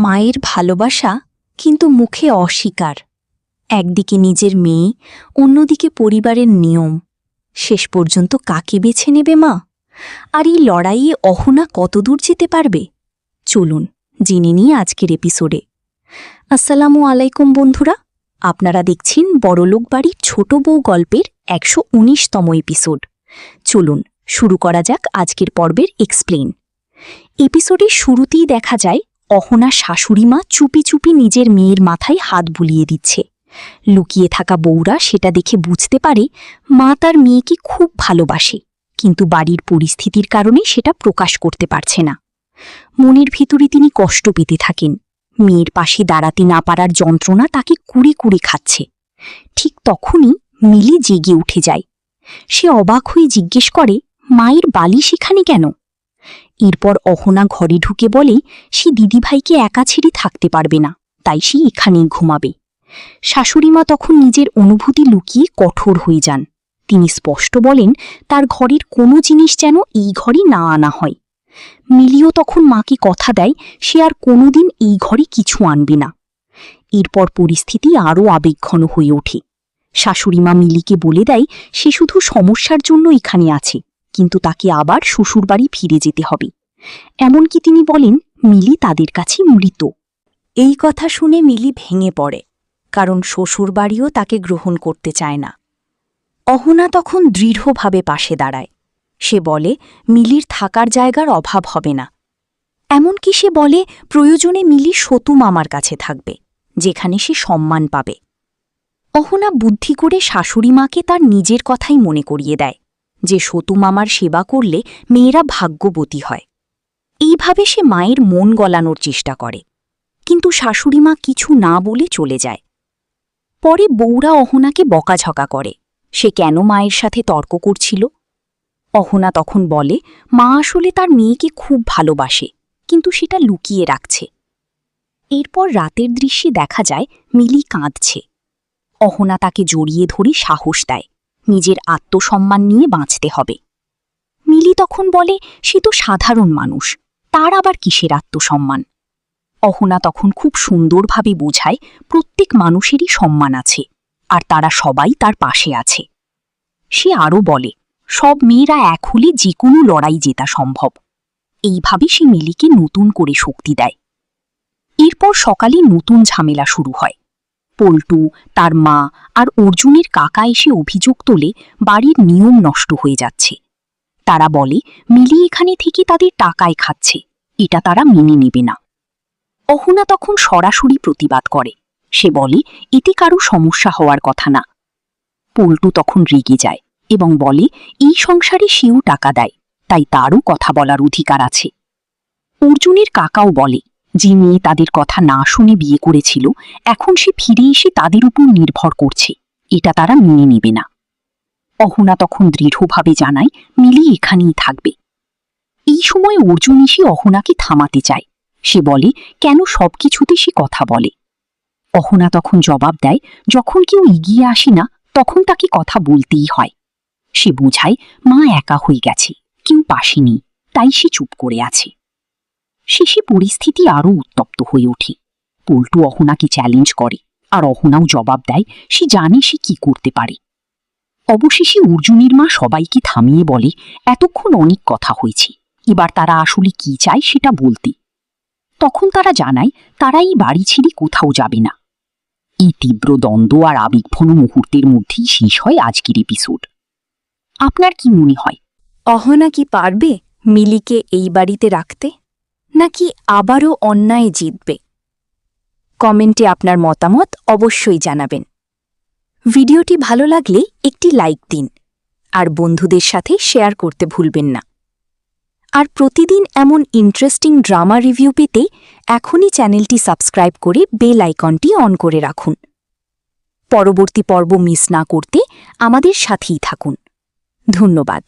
মায়ের ভালোবাসা কিন্তু মুখে অস্বীকার। একদিকে নিজের মেয়ে, অন্যদিকে পরিবারের নিয়ম। শেষ পর্যন্ত কাকে বেছে নেবে মা? আর এই লড়াইয়ে অহনা কতদূর যেতে পারবে? চলুন জেনে নিই আজকের এপিসোডে। আসসালামু আলাইকুম বন্ধুরা, আপনারা দেখছেন বড়লোক বাড়ির ছোট বউ গল্পের ১১৯তম এপিসোড। চলুন শুরু করা যাক আজকের পর্বের এক্সপ্লেন। এপিসোডের শুরুতেই দেখা যায় অহনা শাশুড়িমা চুপি চুপি নিজের মেয়ের মাথায় হাত বুলিয়ে দিচ্ছে। লুকিয়ে থাকা বউরা সেটা দেখে বুঝতে পারে মা তার মেয়েকে খুব ভালোবাসে, কিন্তু বাড়ির পরিস্থিতির কারণে সেটা প্রকাশ করতে পারছে না। মনের ভিতরে তিনি কষ্ট পেতে থাকেন। মেয়ের পাশে দাঁড়াতে না পারার যন্ত্রণা তাকে কুড়ে কুড়ে খাচ্ছে। ঠিক তখনই মিলি জেগে উঠে যায়। সে অবাক হয়ে জিজ্ঞেস করে, মায়ের বালিশ এখানে কেন? এরপর অহনা ঘরে ঢুকে বলে সে দিদিভাইকে একা ছেড়ে থাকতে পারবে না, তাই সে এখানেই ঘুমাবে। শাশুড়িমা তখন নিজের অনুভূতি লুকিয়ে কঠোর হয়ে যান। তিনি স্পষ্ট বলেন তার ঘরের কোনো জিনিস যেন এই ঘরে না আনা হয়। মিলিও তখন মাকে কথা দেয় সে আর কোনোদিন এই ঘরে কিছু আনবে না। এরপর পরিস্থিতি আরও আবেগঘন হয়ে ওঠে। শাশুড়িমা মিলিকে বলে দেয় সে শুধু সমস্যার জন্য এখানে আছে, কিন্তু তাকে আবার শ্বশুরবাড়ি ফিরে যেতে হবে। এমনকি তিনি বলেন মিলি তাদের কাছে মৃত। এই কথা শুনে মিলি ভেঙে পড়ে, কারণ শ্বশুরবাড়িও তাকে গ্রহণ করতে চায় না। অহনা তখন দৃঢ়ভাবে পাশে দাঁড়ায়। সে বলে মিলির থাকার জায়গার অভাব হবে না। এমনকি সে বলে প্রয়োজনে মিলি সতু মামার কাছে থাকবে, যেখানে সে সম্মান পাবে। অহনা বুদ্ধি করে শাশুড়িমাকে তার নিজের কথাই মনে করিয়ে দেয় যে সতু মামার সেবা করলে মেয়েরা ভাগ্যবতী হয়। এইভাবে সে মায়ের মন গলানোর চেষ্টা করে, কিন্তু শাশুড়িমা কিছু না বলে চলে যায়। পরে বউরা অহনাকে বকাঝকা করে সে কেন মায়ের সাথে তর্ক করছিল। অহনা তখন বলে মা আসলে তার মেয়েকে খুব ভালোবাসে, কিন্তু সেটা লুকিয়ে রাখছে। এরপর রাতের দৃশ্যে দেখা যায় মিলি কাঁদছে। অহনা তাকে জড়িয়ে ধরে সাহস দেয় নিজের আত্মসম্মান নিয়ে বাঁচতে হবে। মিলি তখন বলে সে তো সাধারণ মানুষ, তার আবার কিসের আত্মসম্মান। অহনা তখন খুব সুন্দরভাবে বোঝায় প্রত্যেক মানুষেরই সম্মান আছে, আর তারা সবাই তার পাশে আছে। সে আরও বলে সব মেয়েরা এক হলে যে কোনো লড়াই জেতা সম্ভব। এইভাবে সে মিলিকে নতুন করে শক্তি দেয়। এরপর সকালে নতুন ঝামেলা শুরু হয়। পল্টু, তার মা আর অর্জুনের কাকা এসে অভিযোগ তোলে বাড়ির নিয়ম নষ্ট হয়ে যাচ্ছে। তারা বলে মিলি এখানে থেকে তাদের টাকায় খাচ্ছে, এটা তারা মেনে নেবে না। অহনা তখন সরাসরি প্রতিবাদ করে। সে বলে এতে কারো সমস্যা হওয়ার কথা না। পল্টু তখন রেগে যায় এবং বলে এই সংসারে সেও টাকা দেয়, তাই তারও কথা বলার অধিকার আছে। অর্জুনের কাকাও বলে যে মেয়ে তাদের কথা না শুনে বিয়ে করেছিল, এখন সে ফিরে এসে তাদের উপর নির্ভর করছে, এটা তারা মেনে নেবে না। অহনা তখন দৃঢ়ভাবে জানায় মিলি এখানেই থাকবে। এই সময় অর্জুন এসে অহনাকে থামাতে চায়। সে বলে কেন সবকিছুতে সে কথা বলে। অহনা তখন জবাব দেয় যখন কেউ এগিয়ে আসে না তখন তাকে কথা বলতেই হয়। সে বোঝায় মা একা হয়ে গেছে, কেউ পাশে নেই, তাই সে চুপ করে আছে। শেষে পরিস্থিতি আরও উত্তপ্ত হয়ে ওঠে। পল্টু অহনাকে চ্যালেঞ্জ করে, আর অহনাও জবাব দেয় সে জানে সে কি করতে পারে। অবশেষে অর্জুনের মা সবাইকে থামিয়ে বলে এতক্ষণ অনেক কথা হয়েছে, এবার তারা আসলে কি চায় সেটা বলতে। তখন তারা জানায় তারা এই বাড়ি ছেড়ে কোথাও যাবে না। এই তীব্র দ্বন্দ্ব আর আবেগঘন মুহূর্তের মধ্যেই শেষ হয় আজকের এপিসোড। আপনার কি মনে হয় অহনা কি পারবে মিলিকে এই বাড়িতে রাখতে, নাকি আবারও অন্যায় জিতবে? কমেন্টে আপনার মতামত অবশ্যই জানাবেন। ভিডিওটি ভালো লাগলে একটি লাইক দিন, আর বন্ধুদের সাথে শেয়ার করতে ভুলবেন না। আর প্রতিদিন এমন ইন্টারেস্টিং ড্রামা রিভিউ পেতে এখনই চ্যানেলটি সাবস্ক্রাইব করে বেল আইকনটি অন করে রাখুন। পরবর্তী পর্ব মিস না করতে আমাদের সাথেই থাকুন। ধন্যবাদ।